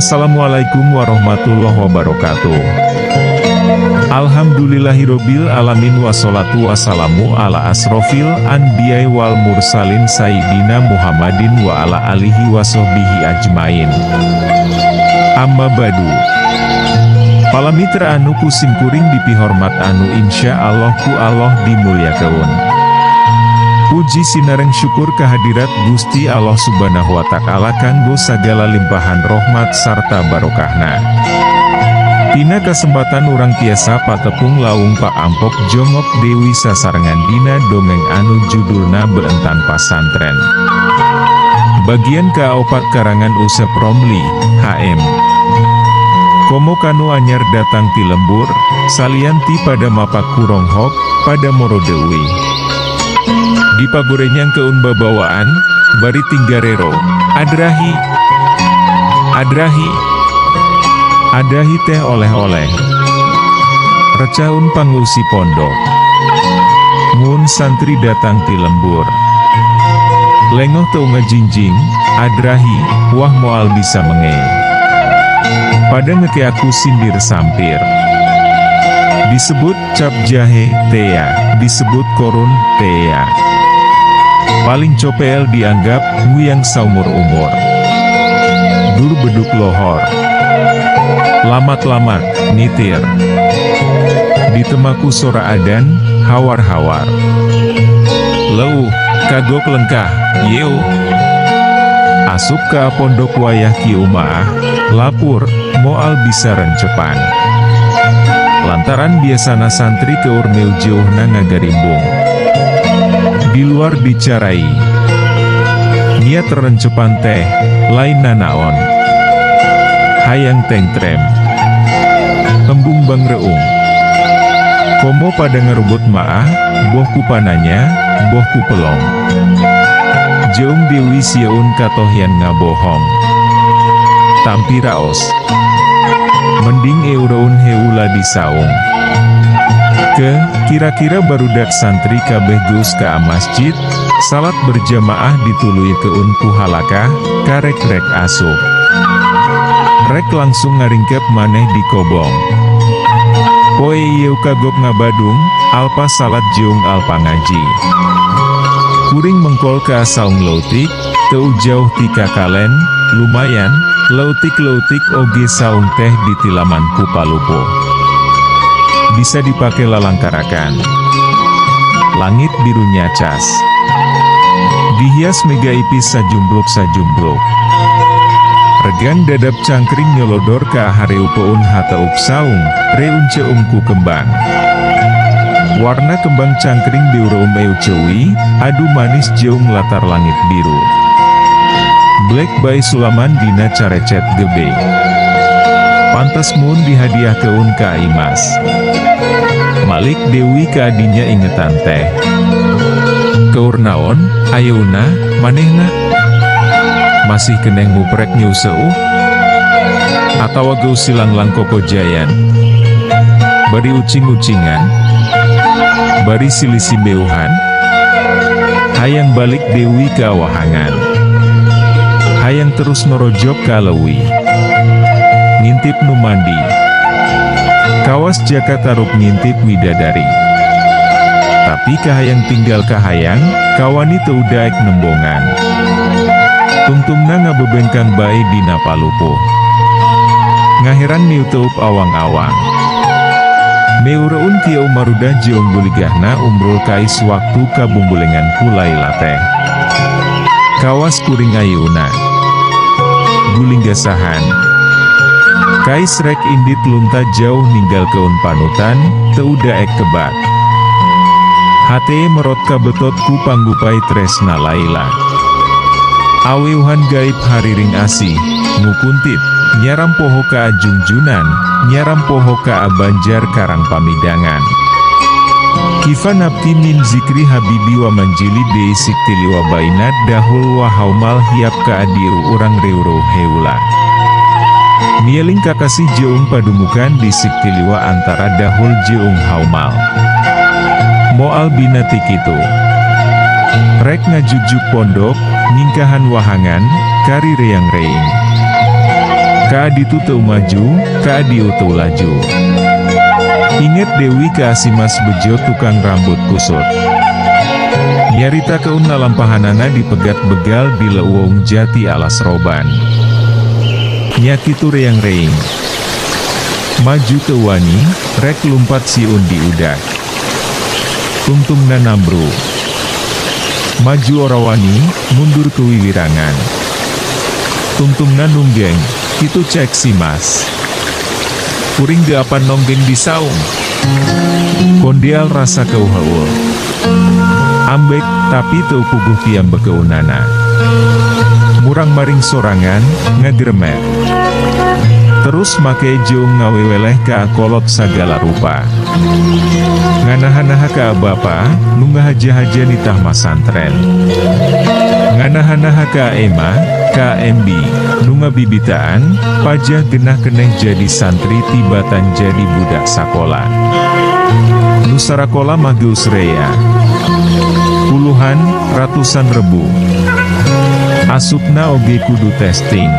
Assalamualaikum warahmatullahi wabarakatuh. Alhamdulillahirobbil alamin wassalatu wassalamu ala asrofil anbiya'i wal mursalin sayyidina Muhammadin wa ala alihi wassohbihi ajmain. Amma badu. Palamitra anu kusim kuring dipihormat anu insya Allah ku Allah dimuliakeun. Puji sinareng syukur kehadirat Gusti Allah Subhanahu wa Ta'ala kanggo sagala limpahan rahmat sarta barokahna. Tina kesempatan urang tiasa patepung laung Pak Ampok jongok Dewi sasarengan dina dongeng anu judulna Beentan Pasantren. Bagian kaopat karangan Usep Romli, HM. Komo kanu anyar datang ti lembur, salianti pada mapak kuronghok, pada moro deui. Di pagorenyang keun babawaan, bari tinggarero, adrahi, adahi teh oleh-oleh. Recaun panglusi pondok. Ngun santri datang ti lembur. Lengoh teu ngajinjing, adrahi, wah moal bisa menge. Pada ngekeaku sindir sampir. Disebut cap jahe, tea, disebut korun, tea. Paling copel dianggap nguyang saumur umur. Dur beduk lohor. Lamat-lamat, nitir. Ditemaku sora adan, hawar-hawar. Leuh, kagok lengkah, yeu. Asup ka pondok wayah kiumaah, lapur, moal bisa rencepan. Lantaran biasana santri keur meu jeuhna ngagarimbung. Di luar dicarai. Niat rencepan teh, lain nanaon. Hayang tengtrem. Embung bang reung. Komo pada ngerebut maah, bohku pananya, bohku pelong. Jeung Dewi sieun katohyan ngabohong. Tampi raos. Mending eureun heula disaung. Kira-kira barudak santri kabeh geus ka masjid, salat berjamaah dituluy keun ku halakah, karek-rek asup. Rek langsung ngaringkep maneh di kobong. Poe ieu kagok ngabadung, alpa salat jeung alpa ngaji. Kuring mengkol ka saung leutik, teu jauh ti kakalen, lumayan, leutik-leutik oge saung teh ditilaman ku palupuh. Bisa dipakai lalangkarakan. Langit birunya cas. Dihias mega ipis sajumbruk-sajumbruk. Regan dadap cangkring nyolodor ka hareu peun hateup saung, reun ceungku kembang. Warna kembang cangkring diureum eu ceui, adu manis jeung latar langit biru. Black by Sulaman dina carecet gebe. Pantas mun dihadiah keun ka Imas. Malik Dewi ka adinya ingetan teh. Keur naon, ayeuna, manehna? Masih keneng muprek nyuseuh? Atawa geus silanglang kokojayan? Bari ucing-ucingan? Bari silisimbeuhan? Hayang balik Dewi ka wahangan. Hayang terus norojok ka leuwih. Ngintip nu mandi. Kawas jaka tarup ngintip widadari. Tapi kahayang tinggal kahayang, kawani teu daek nembongan. Tungtungna ngabebengkang bae dina palupuh. Ngaheran niu teup awang-awang. Meureun kieu marudah jeung buligahna umrul kais waktu kabumbulengan ku Laila teh. Kawas kuring ayeuna. Gulinggasahan. Kais rek indit lunta jauh ninggal keun panutan, teu daek kebak. Hate merot kabetot ku panggupai tresna Laila. Aweuhan gaib hariring asih, ngukuntit, nyaram poho ka ajungjunan, nyaram poho ka abanjar karang pamidangan. Kifa nabti min zikri habibi wa manjili de siktili wa bainat dahul wa haumal hiap ka adiru urang reuro heula. Mieling kakasih jeung padumukan di siktiliwa antara dahul jeung haumal. Moal binati kitu. Rek ngajujuk pondok, ngingkahan wahangan, kari reang reing. ka ditu teu maju, ka diu teu laju. Inget Dewi ka Asimas bejo tukang rambut kusut. Nyarita keun lalampahanana dipegat begal di leuweung jati alas roban. Nya kitu reang-reing. Maju teu wani, rek lumpat siun di udak. Tungtungna nambru. Maju ora wani, mundur ke wiwirangan. Tungtungna nunggeng, kitu cek si Mas. Kuring deapan nonggeng di saung. Kondial rasa keuhaul. Ambek, tapi teu puguh tiam bekeunana. Murang maring sorangan, ngagremet. Terus make jung ngaweweleh ka kolot sagala rupa. Nganaha-naha ka bapa, nungga haja-haja nitah masantren. Nganaha-naha ka ema, ka embi, nungga bibitaan, pajah genah keneh jadi santri tibatan jadi budak sakola. Nusarakola mageus rea. Puluhan, ratusan rebu. Asupna oge kudu testing.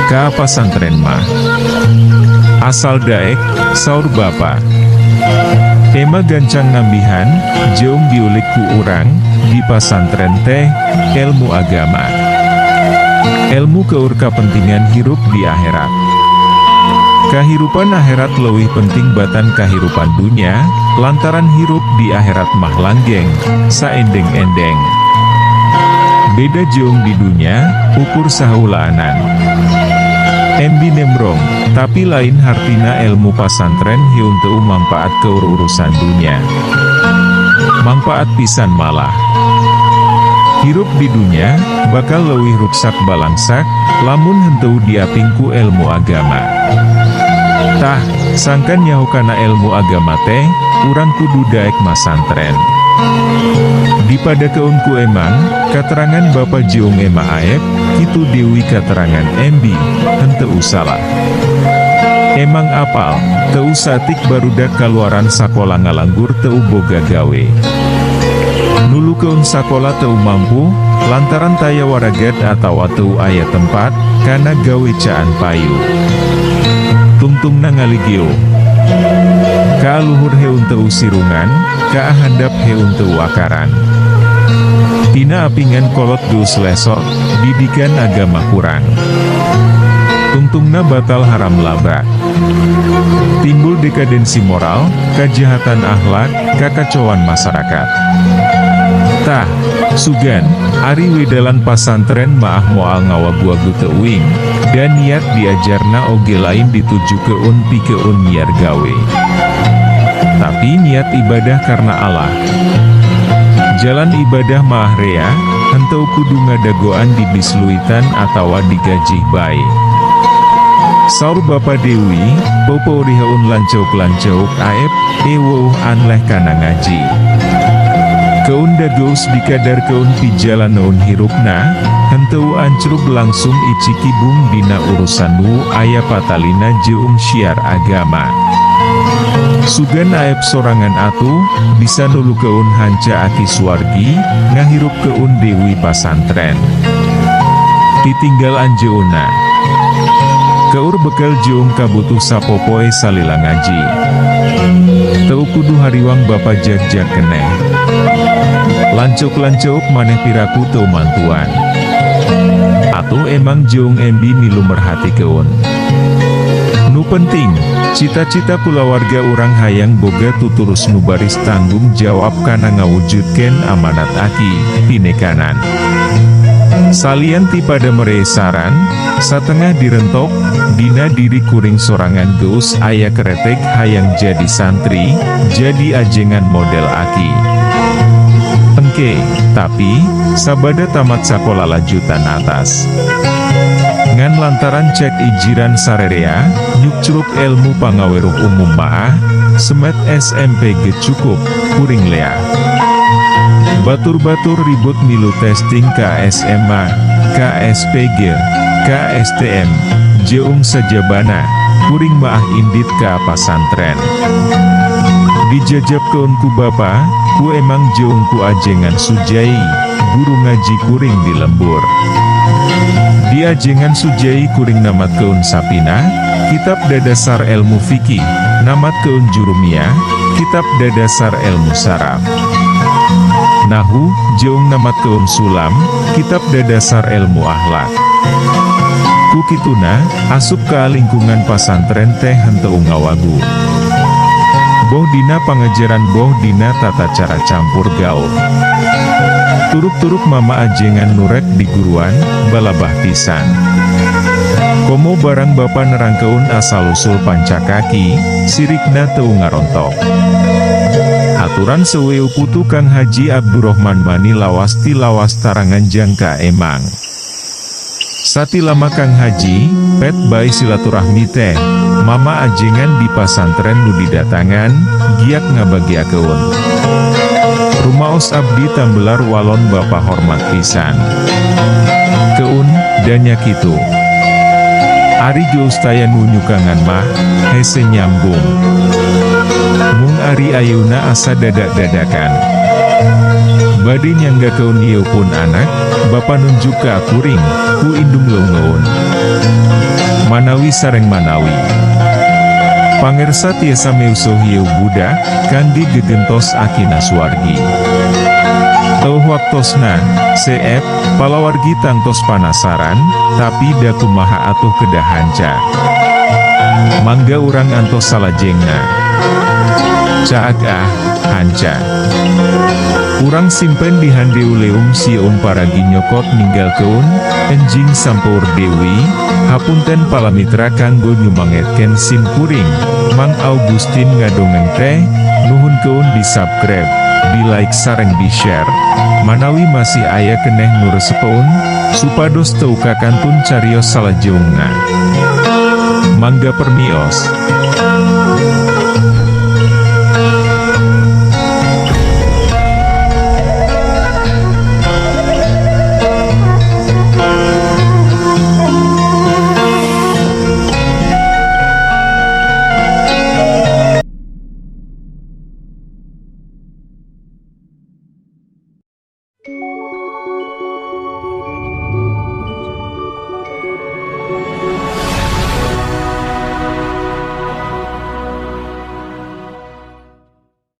Ka pasantren mah. Asal daek, saur bapa. Ema gancang nambihan, jeung diulik ku urang, di pasantren teh, ilmu agama. Ilmu keur kapentingan hirup di akhirat. Kahirupan akhirat leuwih penting batan kahirupan dunia, lantaran hirup di akhirat mah langgeng, saendeng-endeng. Beda jeung di dunia, ukur saheulaanan. Embi nemrong, tapi lain hartina ilmu pasantren hiun teu manfaat keur urusan dunia. Manfaat pisan malah. Hirup di dunia, bakal leuwih ruksak balangsak, lamun henteu diaping ku ilmu agama. Tah, sangkan nyaho kana ilmu agama teh, urang kudu daek masantren. Dipada keunku emang, katerangan Bapak Jeung ema aeb, kitu Dewi katerangan embi, henteu usalah. Emang apal, teu satik barudak kaluaran sakola ngalanggur teu boga gawe. Nulu keun sakola teu mampu, lantaran taya waragat atau teu aya tempat, kana gawe caan payu. Tungtungna ngaligio. Ka luhur heun teu sirungan, ka handap heun teu wakaran. Tina apingan kolot geus lesot, didikan agama kurang. Tungtungna batal haram labrak. Timbul dekadensi moral, kejahatan akhlak, kekacauan masyarakat. Tah, sugan, ari wedalan pasantren maah moal ngawaguagu teuing, dan niat diajarna oge lain dituju keun pikeun niar gawe. Tapi niat ibadah karena Allah. Jalan ibadah maah rea, henteu kudu ngadagoan di bisluitan atawa digajih bae. Saur Bapa Dewi, popo rihaun lancauk-lancauk aeb, eweuh anleh kana ngaji. Keun dageus dikadar keun pijalan naun hirupna, henteu ancruk langsung iciki bung dina urusanmu aya patalina jeung syiar agama. Sugan aeb sorangan atuh, bisa nulu keun hanca aki swargi, ngahirup keun Dewi pasantren. Ditinggal anjeuna. Keur bekal jeung kabutuh sapopoe salila ngaji. Teu kudu hariwang Bapa jag-jag keneh. Lancuk-lancuk maneh piraku teu mantuan. Atuh emang jeung embi milu merhati keun. Nu penting, cita-cita kulawarga urang hayang boga tuturus nu baris tanggung jawab kana ngawujudkeun amanat aki, tinekanan. Salian tipada meresaran, satengah direntok, dina diri kuring sorangan geus aya keretek hayang jadi santri, jadi ajengan model aki. Engke, tapi, sabada tamat sakola lanjutan atas. Ngan lantaran cek ijiran sarerea, nyukcuruk ilmu pangaweruh umum maah, semet SMP ge cukup, kuring lea. Batur-batur ribut milu testing KSMA, KSPG, KSTM, jeung sajabana, kuring maah indit ka pasantren. Dijajab keun ku bapa, ku emang jeung ku ajengan sujai, guru ngaji kuring di lembur. Diajengan sujai kuring namat keun sapina, kitab dadasar ilmu fikih, namat keun jurumiyah, kitab dadasar ilmu saraf. Nahu, jeung namat keun sulam, kitab dadasar ilmu akhlak. Kukituna, asup ke lingkungan pasantren teh henteu ngawagu. Boh dina pangajaran boh dina tata cara campur gaul. Turuk-turuk mama ajengan nurek di guruan, balabah pisan. Komo barang bapa nerangkeun asal-usul pancakaki, sirikna teu ngarontok. Aturan seweu putu Kang Haji Abdurrahman Mani lawas ti lawas tarangan jangka emang. Sati lama Kang Haji, pet bae silaturahmi teh, mama ajengan di pasantren nu didatangan, giat ngabagiakeun. Rumaos abdi tambelar walon bapa hormat pisan. Keun, danya kitu. Ari geus taya nu nyukangan mah, hese nyambung. Mung ari ayeuna asa dadak-dadakan. Bade nyanggakeun ieu pun anak, bapa nunjuk ka kuring, ku indung leungeun. Manawi sareng manawi. Pangersa tiasa meusuh ieu budak, kandi gegentos akina suwargi. Teuh waktosna, seep, palawargi tantos panasaran, tapi da kumaha atuh kedah hanca. Mangga urang antos salajengna. Caag hanca. Urang simpen di handeuleum sieum paragi nyokot ninggalkeun, enjing sampur dewi, hapunten palamitra kanggo nyumangetken sim kuring, Mang Augustin ngadongeng teh, nuhun keun di subscribe, di like sareng di share, manawi masih aya keneh nu resepeun, supados teu kakantun carios salajengna. Mangga permios.